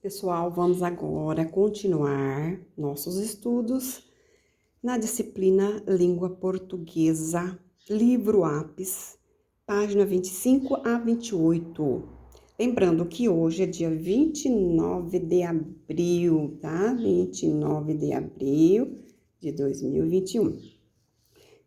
Pessoal, vamos agora continuar nossos estudos na disciplina Língua Portuguesa, livro Ápis, página 25 a 28. Lembrando que hoje é dia 29 de abril, tá? 29 de abril de 2021.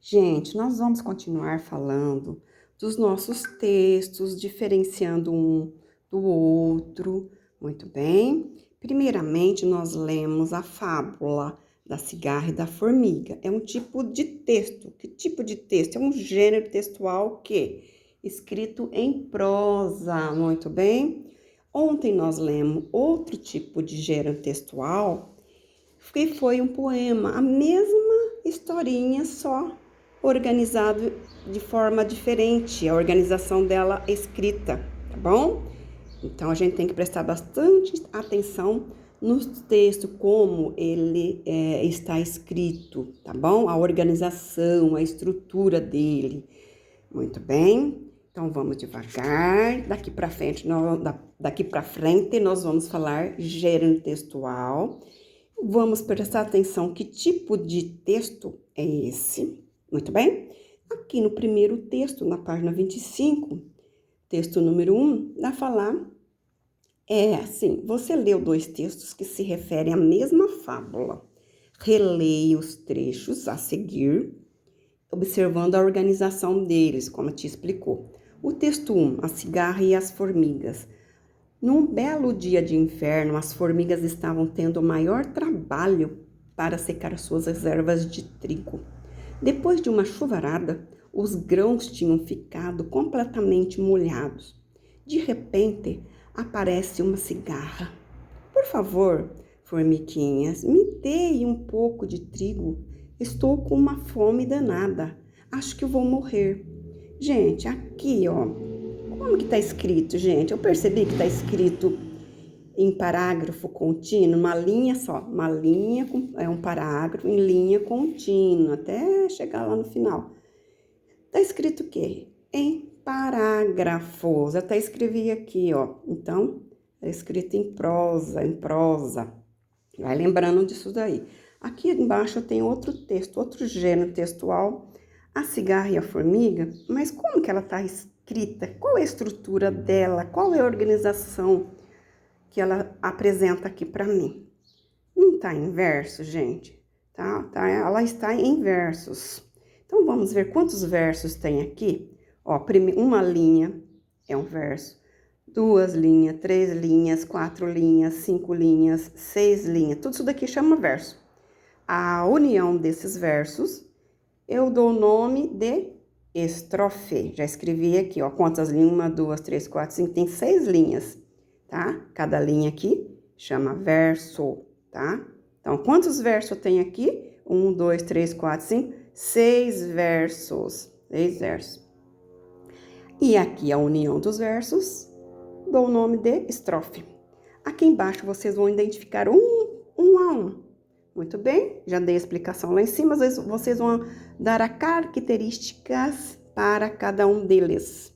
Gente, nós vamos continuar falando dos nossos textos, diferenciando um do outro. Muito bem. Primeiramente, nós lemos a fábula da cigarra e da formiga. É um tipo de texto. Que tipo de texto? É um gênero textual que? Escrito em prosa. Muito bem. Ontem nós lemos outro tipo de gênero textual, que foi um poema, a mesma historinha, só organizado de forma diferente, a organização dela escrita, tá bom? Então, a gente tem que prestar bastante atenção no texto, como ele está escrito, tá bom? A organização, a estrutura dele. Muito bem? Então, vamos devagar. Daqui para frente, nós vamos falar gênero textual. Vamos prestar atenção que tipo de texto é esse. Muito bem? Aqui no primeiro texto, na página 25, texto número 1, dá a falar, assim, você leu dois textos que se referem à mesma fábula. Releia os trechos a seguir, observando a organização deles, como te explicou. O texto 1, a cigarra e as formigas. Num belo dia de inverno, as formigas estavam tendo o maior trabalho para secar suas reservas de trigo. Depois de uma chuvarada, os grãos tinham ficado completamente molhados. De repente, aparece uma cigarra. Por favor, formiguinhas, me deem um pouco de trigo. Estou com uma fome danada. Acho que vou morrer. Gente, aqui, ó, como que tá escrito, gente? Eu percebi que tá escrito em parágrafo contínuo, uma linha só, é um parágrafo em linha contínua, até chegar lá no final. Tá escrito o quê? Em parágrafos. Eu até escrevi aqui, ó. Então, é escrito em prosa. Vai lembrando disso daí. Aqui embaixo tem outro texto, outro gênero textual, a cigarra e a formiga, mas como que ela tá escrita? Qual é a estrutura dela? Qual é a organização que ela apresenta aqui para mim? Não tá em verso, gente, tá? Ela está em versos. Então, vamos ver quantos versos tem aqui. Ó, uma linha é um verso, 2 linhas, 3 linhas, 4 linhas, 5 linhas, 6 linhas. Tudo isso daqui chama verso. A união desses versos, eu dou o nome de estrofe. Já escrevi aqui, ó, quantas linhas? 1, 2, 3, 4, 5, tem 6 linhas, tá? Cada linha aqui chama verso, tá? Então, quantos versos tem aqui? 1, 2, 3, 4, 5, 6 versos. 6 versos. E aqui a união dos versos, dou o nome de estrofe. Aqui embaixo vocês vão identificar um a um. Muito bem, já dei a explicação lá em cima, vocês vão dar as características para cada um deles.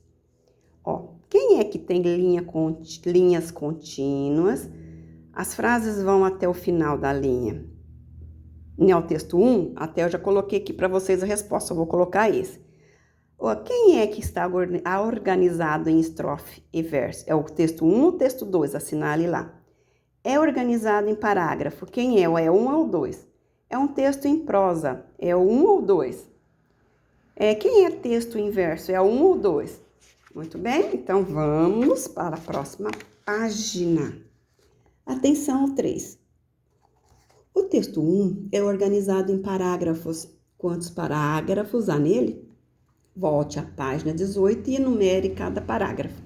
Ó, quem é que tem linhas contínuas? As frases vão até o final da linha. No texto 1, até eu já coloquei aqui para vocês a resposta, eu vou colocar esse. Ó, quem é que está organizado em estrofe e verso? É o texto 1 ou o texto 2? Assinale lá. É organizado em parágrafo. Quem é? É 1 ou 2? É um texto em prosa. É o 1 ou 2? Quem é texto em verso? É o 1 ou 2? Muito bem, então vamos para a próxima página. Atenção ao 3. O texto 1 é organizado em parágrafos. Quantos parágrafos há nele? Volte à página 18 e enumere cada parágrafo.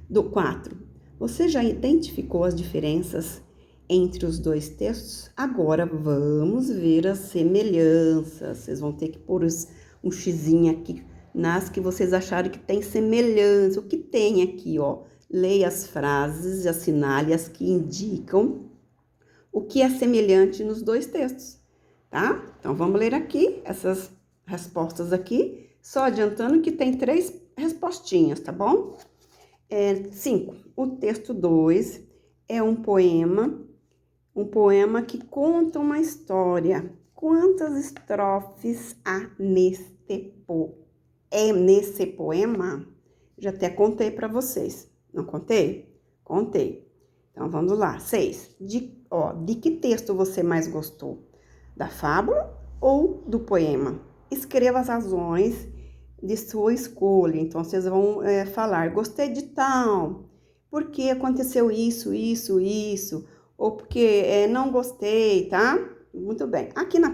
Do 4. Você já identificou as diferenças entre os dois textos? Agora vamos ver as semelhanças. Vocês vão ter que pôr um xizinho aqui nas que vocês acharem que tem semelhança. O que tem aqui, ó? Leia as frases e assinale as que indicam o que é semelhante nos dois textos, tá? Então, vamos ler aqui essas respostas aqui, só adiantando que tem 3 respostinhas, tá bom? 5. O texto 2 é um poema que conta uma história. Quantas estrofes há nesse poema? Já até contei para vocês. Não contei? Contei. Então, vamos lá. 6. De que texto você mais gostou? Da fábula ou do poema? Escreva as razões de sua escolha. Então, vocês vão falar, gostei de tal, porque aconteceu isso, ou porque não gostei, tá? Muito bem. Na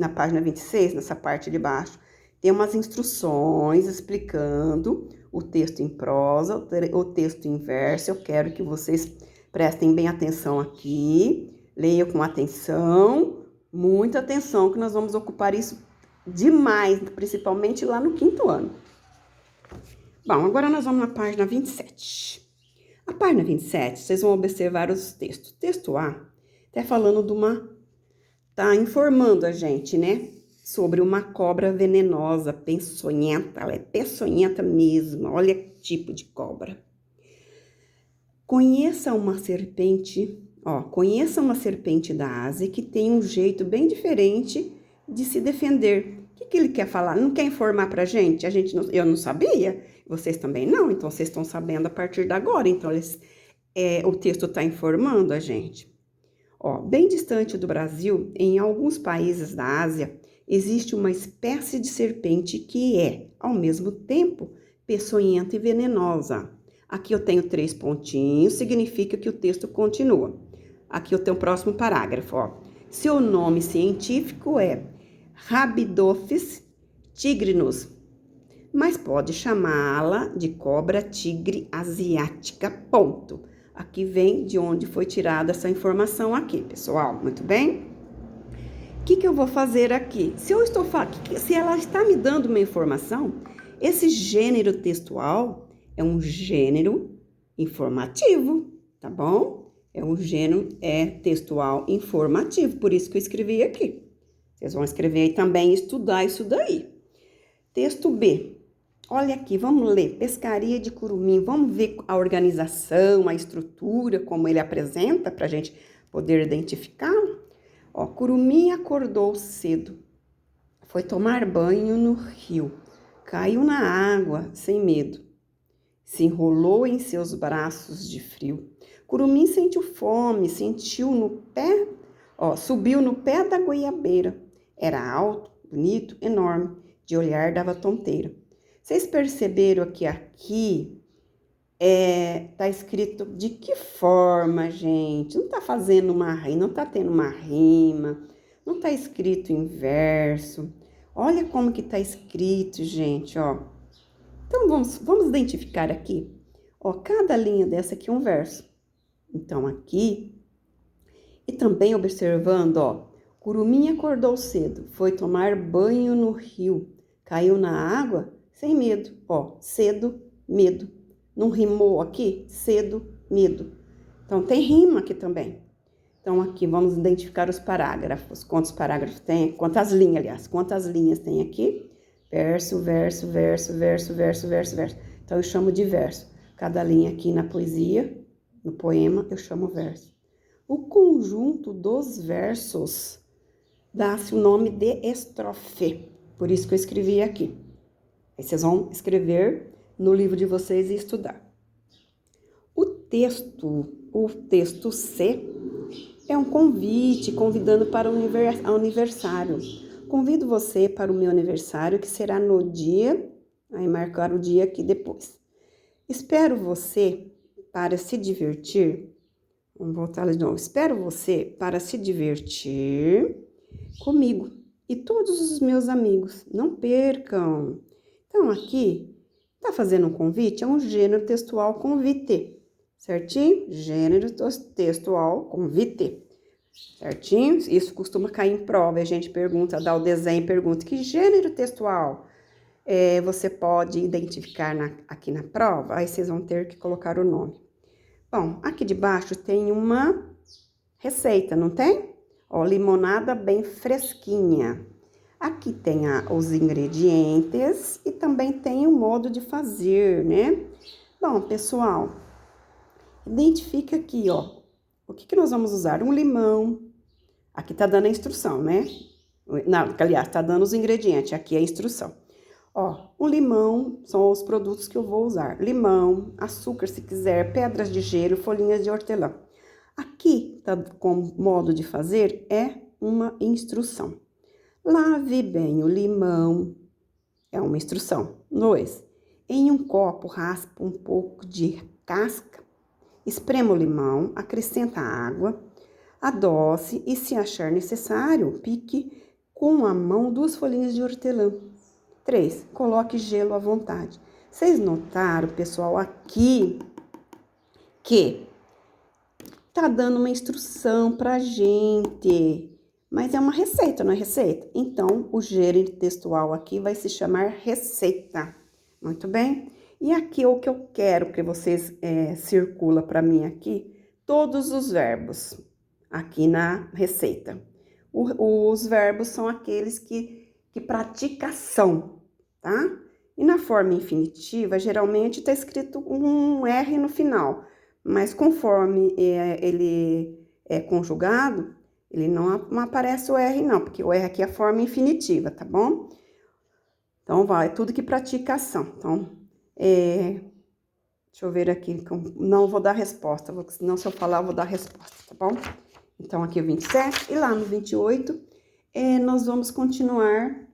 página 26, nessa parte de baixo, tem umas instruções explicando o texto em prosa, o texto em verso. Eu quero que vocês prestem bem atenção aqui, leiam com atenção, muita atenção, que nós vamos ocupar isso demais, principalmente lá no 5º ano. Bom, agora nós vamos na página 27. A página 27, vocês vão observar os textos. O texto A tá falando tá informando a gente, né? Sobre uma cobra venenosa, peçonhenta. Ela é peçonhenta mesmo. Olha que tipo de cobra. Conheça uma serpente da Ásia que tem um jeito bem diferente de se defender. O que ele quer falar? Não quer informar pra gente? Eu não sabia, vocês também não, então vocês estão sabendo a partir de agora. Então, o texto está informando a gente. Bem distante do Brasil, em alguns países da Ásia, existe uma espécie de serpente que é, ao mesmo tempo, peçonhenta e venenosa. Aqui eu tenho 3 pontinhos, significa que o texto continua. Aqui eu tenho o próximo parágrafo, Seu nome científico é Rabidophis tigrinus, mas pode chamá-la de cobra tigre asiática, ponto. Aqui vem de onde foi tirada essa informação aqui, pessoal, muito bem? O que eu vou fazer aqui? Se ela está me dando uma informação, esse gênero textual é um gênero informativo, tá bom? É um gênero textual informativo, por isso que eu escrevi aqui. Vocês vão escrever aí também e estudar isso daí. Texto B. Olha aqui, vamos ler. Pescaria de curumim. Vamos ver a organização, a estrutura, como ele apresenta, para a gente poder identificar. Curumim acordou cedo. Foi tomar banho no rio. Caiu na água, sem medo. Se enrolou em seus braços de frio. Curumim sentiu fome, subiu no pé da goiabeira. Era alto, bonito, enorme, de olhar dava tonteira. Vocês perceberam que aqui tá escrito de que forma, gente? Não tá fazendo não tá tendo uma rima, não tá escrito em verso. Olha como que tá escrito, gente, Então, vamos identificar aqui. Cada linha dessa aqui é um verso. Então, aqui, e também observando, Curumim acordou cedo, foi tomar banho no rio, caiu na água sem medo. Cedo, medo. Não rimou aqui? Cedo, medo. Então, tem rima aqui também. Então, aqui, vamos identificar os parágrafos. Quantos parágrafos tem? Quantas linhas tem aqui? Verso, verso, verso, verso, verso, verso, verso. Então, eu chamo de verso. Cada linha aqui na poesia, no poema, eu chamo verso. O conjunto dos versos dá-se o nome de estrofe. Por isso que eu escrevi aqui. Aí vocês vão escrever no livro de vocês e estudar. O texto C é um convite, convidando para o aniversário. Convido você para o meu aniversário, que será no dia, aí marcar o dia aqui depois. Espero você para se divertir. Vamos voltar de novo. Espero você para se divertir comigo e todos os meus amigos. Não percam. Então, aqui, tá fazendo um convite? É um gênero textual convite. Certinho? Gênero textual convite. Certinho? Isso costuma cair em prova. A gente dá o desenho e pergunta: que gênero textual você pode identificar aqui na prova? Aí vocês vão ter que colocar o nome. Bom, aqui de baixo tem uma receita, não tem? Limonada bem fresquinha. Aqui tem os ingredientes e também tem o modo de fazer, né? Bom, pessoal, Identifica aqui, ó, o que nós vamos usar? Um limão. Aqui tá dando a instrução, né? Não, aliás, tá dando os ingredientes, aqui é a instrução. Ó, um limão são os produtos que eu vou usar. Limão, açúcar se quiser, pedras de gelo, folhinhas de hortelã. Aqui, tá, com modo de fazer, é uma instrução. Lave bem o limão, é uma instrução. 2. Em um copo, raspa um pouco de casca, esprema o limão, acrescenta água, adoce e, se achar necessário, pique com a mão 2 folhinhas de hortelã. 3. Coloque gelo à vontade. Vocês notaram, pessoal, aqui que tá dando uma instrução pra gente, mas é uma receita, não é receita? Então, o gênero textual aqui vai se chamar receita. Muito bem? E aqui o que eu quero que vocês circula para mim aqui, todos os verbos aqui na receita. Os verbos são aqueles que pratica ação, tá? E na forma infinitiva, geralmente está escrito um R no final, mas conforme ele é conjugado, ele não aparece o R não, porque o R aqui é a forma infinitiva, tá bom? Então, vai, tudo que pratica ação. Então, deixa eu ver aqui, não vou dar resposta, senão se eu falar eu vou dar resposta, tá bom? Então, aqui é o 27, e lá no 28, nós vamos continuar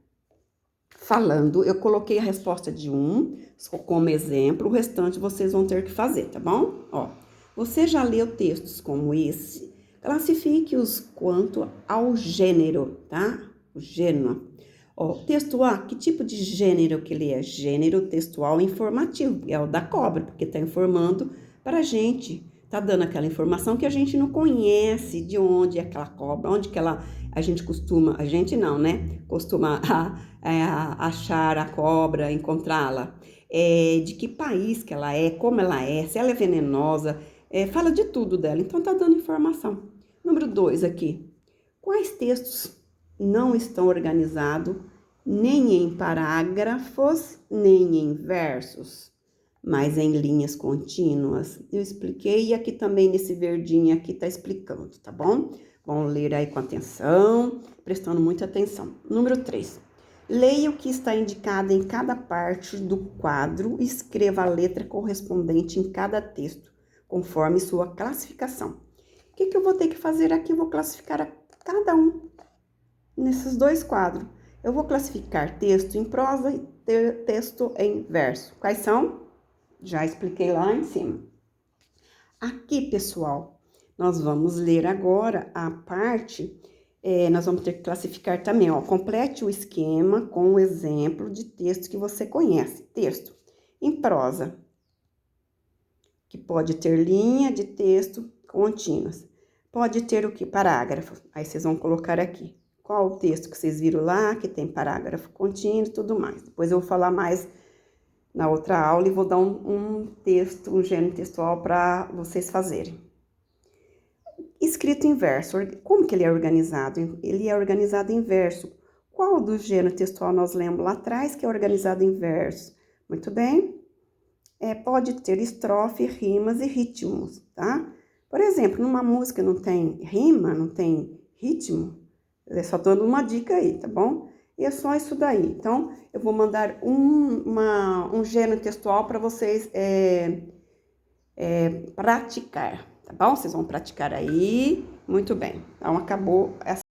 falando. Eu coloquei a resposta de 1 como exemplo, o restante vocês vão ter que fazer, tá bom? Ó, você já leu textos como esse? Classifique-os quanto ao gênero, tá? O gênero. Ó, texto A, que tipo de gênero que ele é? Gênero textual informativo, é o da cobra, porque tá informando para a gente. Tá dando aquela informação que a gente não conhece, de onde é aquela cobra, onde que a gente costuma, a gente não, né? Costuma achar a cobra, encontrá-la. De que país que ela é, como ela é, se ela é venenosa, fala de tudo dela, então tá dando informação. Número 2 aqui, quais textos não estão organizados nem em parágrafos, nem em versos, mas em linhas contínuas? Eu expliquei e aqui também nesse verdinho aqui tá explicando, tá bom? Vamos ler aí com atenção, prestando muita atenção. Número 3. Leia o que está indicado em cada parte do quadro e escreva a letra correspondente em cada texto, conforme sua classificação. O que eu vou ter que fazer aqui? Eu vou classificar cada um nesses 2 quadros. Eu vou classificar texto em prosa e texto em verso. Quais são? Já expliquei lá em cima. Aqui, pessoal, nós vamos ler agora a parte, nós vamos ter que classificar também, ó. Complete o esquema com o exemplo de texto que você conhece. Texto em prosa, que pode ter linha de texto contínuas. Pode ter o que? Parágrafo. Aí vocês vão colocar aqui. Qual o texto que vocês viram lá, que tem parágrafo contínuo e tudo mais. Depois eu vou falar mais na outra aula e vou dar um texto, um gênero textual para vocês fazerem. Escrito em verso. Como que ele é organizado? Ele é organizado em verso. Qual do gênero textual nós lemos lá atrás que é organizado em verso? Muito bem. Pode ter estrofe, rimas e ritmos, tá? Por exemplo, numa música não tem rima, não tem ritmo, só dando uma dica aí, tá bom? E é só isso daí. Então, eu vou mandar um gênero textual para vocês praticar, tá bom? Vocês vão praticar aí. Muito bem. Então, acabou essa